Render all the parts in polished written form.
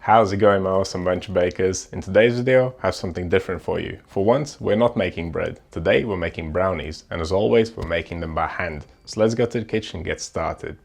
How's it going, my awesome bunch of bakers? In today's video, I have something different for you. For once, we're not making bread. Today, we're making brownies, and as always, we're making them by hand. So let's go to the kitchen and get started.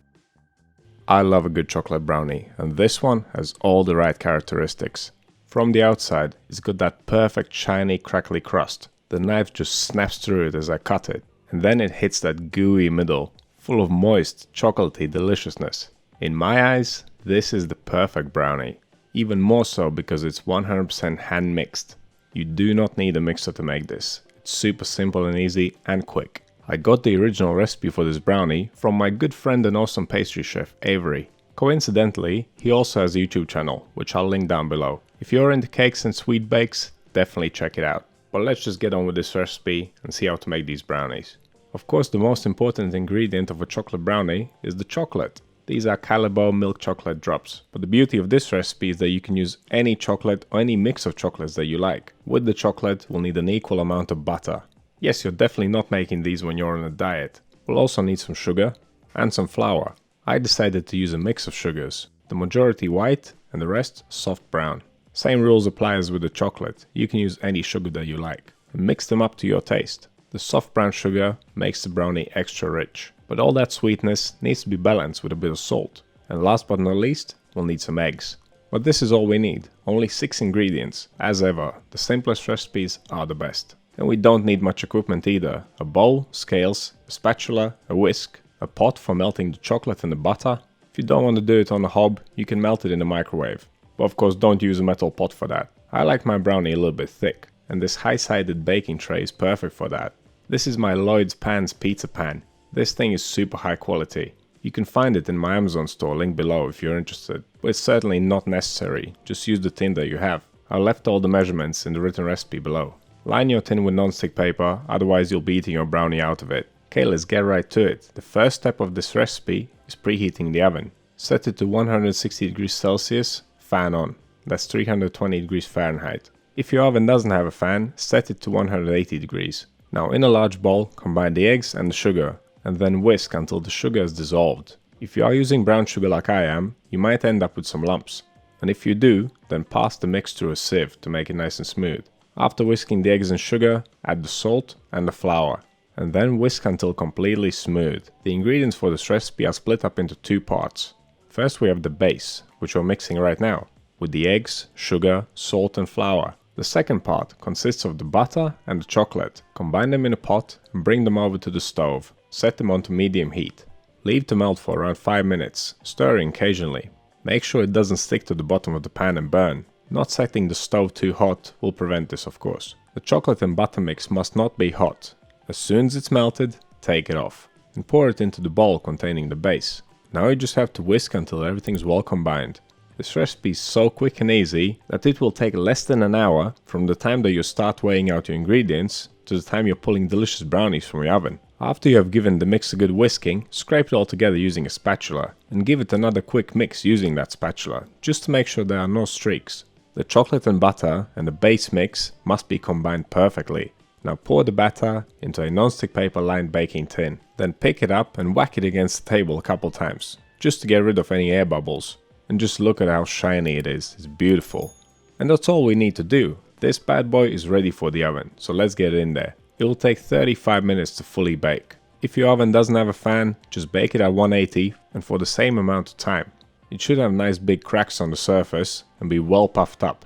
I love a good chocolate brownie, and this one has all the right characteristics. From the outside, it's got that perfect shiny, crackly crust. The knife just snaps through it as I cut it, and then it hits that gooey middle, full of moist, chocolatey deliciousness. In my eyes, this is the perfect brownie. Even more so because it's 100% hand mixed. You do not need a mixer to make this. It's super simple and easy and quick. I got the original recipe for this brownie from my good friend and awesome pastry chef Avery. Coincidentally, he also has a YouTube channel, which I'll link down below. If you're into cakes and sweet bakes, definitely check it out. But let's just get on with this recipe and see how to make these brownies. Of course, the most important ingredient of a chocolate brownie is the chocolate. These are Calabo milk chocolate drops, but the beauty of this recipe is that you can use any chocolate or any mix of chocolates that you like. With the chocolate, we'll need an equal amount of butter. Yes, you're definitely not making these when you're on a diet. We'll also need some sugar and some flour. I decided to use a mix of sugars, the majority white and the rest soft brown. Same rules apply as with the chocolate. You can use any sugar that you like and mix them up to your taste. The soft brown sugar makes the brownie extra rich. But all that sweetness needs to be balanced with a bit of salt. And last but not least, we'll need some eggs. But this is all we need, only 6 ingredients. As ever, the simplest recipes are the best. And we don't need much equipment either. A bowl, scales, a spatula, a whisk, a pot for melting the chocolate and the butter. If you don't want to do it on a hob, you can melt it in the microwave. But of course don't use a metal pot for that. I like my brownie a little bit thick, and this high-sided baking tray is perfect for that. This is my Lloyd's Pans pizza pan. This thing is super high quality. You can find it in my Amazon store, link below if you're interested, but it's certainly not necessary, just use the tin that you have. I left all the measurements in the written recipe below. Line your tin with non-stick paper, otherwise you'll be eating your brownie out of it. Okay, let's get right to it. The first step of this recipe is preheating the oven. Set it to 160 degrees Celsius, fan on. That's 320 degrees Fahrenheit. If your oven doesn't have a fan, set it to 180 degrees. Now in a large bowl, combine the eggs and the sugar, and then whisk until the sugar is dissolved. If you are using brown sugar like I am, you might end up with some lumps. And if you do, then pass the mix through a sieve to make it nice and smooth. After whisking the eggs and sugar, add the salt and the flour. And then whisk until completely smooth. The ingredients for this recipe are split up into 2 parts. First we have the base, which we're mixing right now, with the eggs, sugar, salt and flour. The second part consists of the butter and the chocolate. Combine them in a pot and bring them over to the stove. Set them onto medium heat. Leave to melt for around 5 minutes, stirring occasionally. Make sure it doesn't stick to the bottom of the pan and burn. Not setting the stove too hot will prevent this, of course. The chocolate and butter mix must not be hot. As soon as it's melted, take it off and pour it into the bowl containing the base. Now you just have to whisk until everything's well combined. This recipe is so quick and easy that it will take less than an hour from the time that you start weighing out your ingredients to the time you're pulling delicious brownies from your oven. After you have given the mix a good whisking, scrape it all together using a spatula and give it another quick mix using that spatula, just to make sure there are no streaks. The chocolate and butter and the base mix must be combined perfectly. Now pour the batter into a non-stick paper lined baking tin, then pick it up and whack it against the table a couple times, just to get rid of any air bubbles. And just look at how shiny it is, it's beautiful. And that's all we need to do. This bad boy is ready for the oven, so let's get it in there. It will take 35 minutes to fully bake. If your oven doesn't have a fan, just bake it at 180 and for the same amount of time. It should have nice big cracks on the surface and be well puffed up.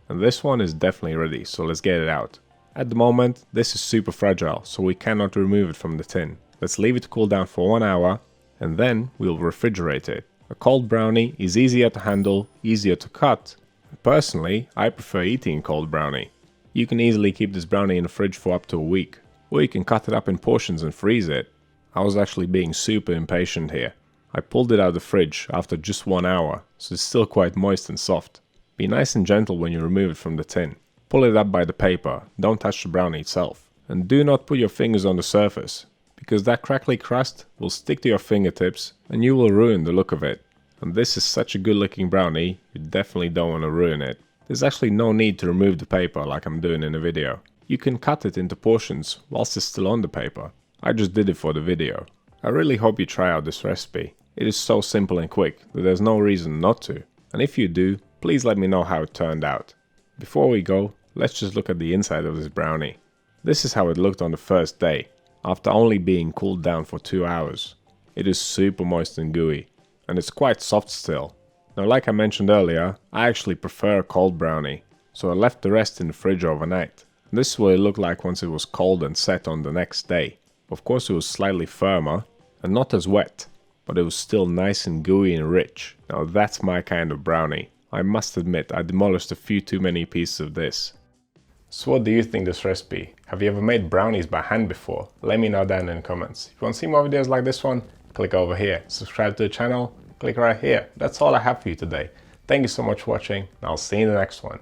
And this one is definitely ready, so let's get it out. At the moment, this is super fragile, so we cannot remove it from the tin. Let's leave it to cool down for 1 hour and then we'll refrigerate it. A cold brownie is easier to handle, easier to cut. Personally, I prefer eating a cold brownie. You can easily keep this brownie in the fridge for up to a week, or you can cut it up in portions and freeze it. I was actually being super impatient here. I pulled it out of the fridge after just 1 hour, so it's still quite moist and soft. Be nice and gentle when you remove it from the tin. Pull it up by the paper, don't touch the brownie itself. And do not put your fingers on the surface, because that crackly crust will stick to your fingertips and you will ruin the look of it. And this is such a good looking brownie, you definitely don't want to ruin it. There's actually no need to remove the paper like I'm doing in the video. You can cut it into portions whilst it's still on the paper. I just did it for the video. I really hope you try out this recipe. It is so simple and quick that there's no reason not to. And if you do, Please let me know how it turned out. Before we go, let's just look at the inside of this brownie. This is how it looked on the first day, after only being cooled down for 2 hours. It is super moist and gooey, and it's quite soft still. Now, like I mentioned earlier, I actually prefer a cold brownie, so I left the rest in the fridge overnight. This is what it looked like once it was cold and set on the next day. Of course, it was slightly firmer and not as wet, but it was still nice and gooey and rich. Now that's my kind of brownie. I must admit, I demolished a few too many pieces of this. So what do you think this recipe? Have you ever made brownies by hand before? Let me know down in the comments. If you want to see more videos like this one, click over here. Subscribe to the channel, click right here. That's all I have for you today. Thank you so much for watching, and I'll see you in the next one.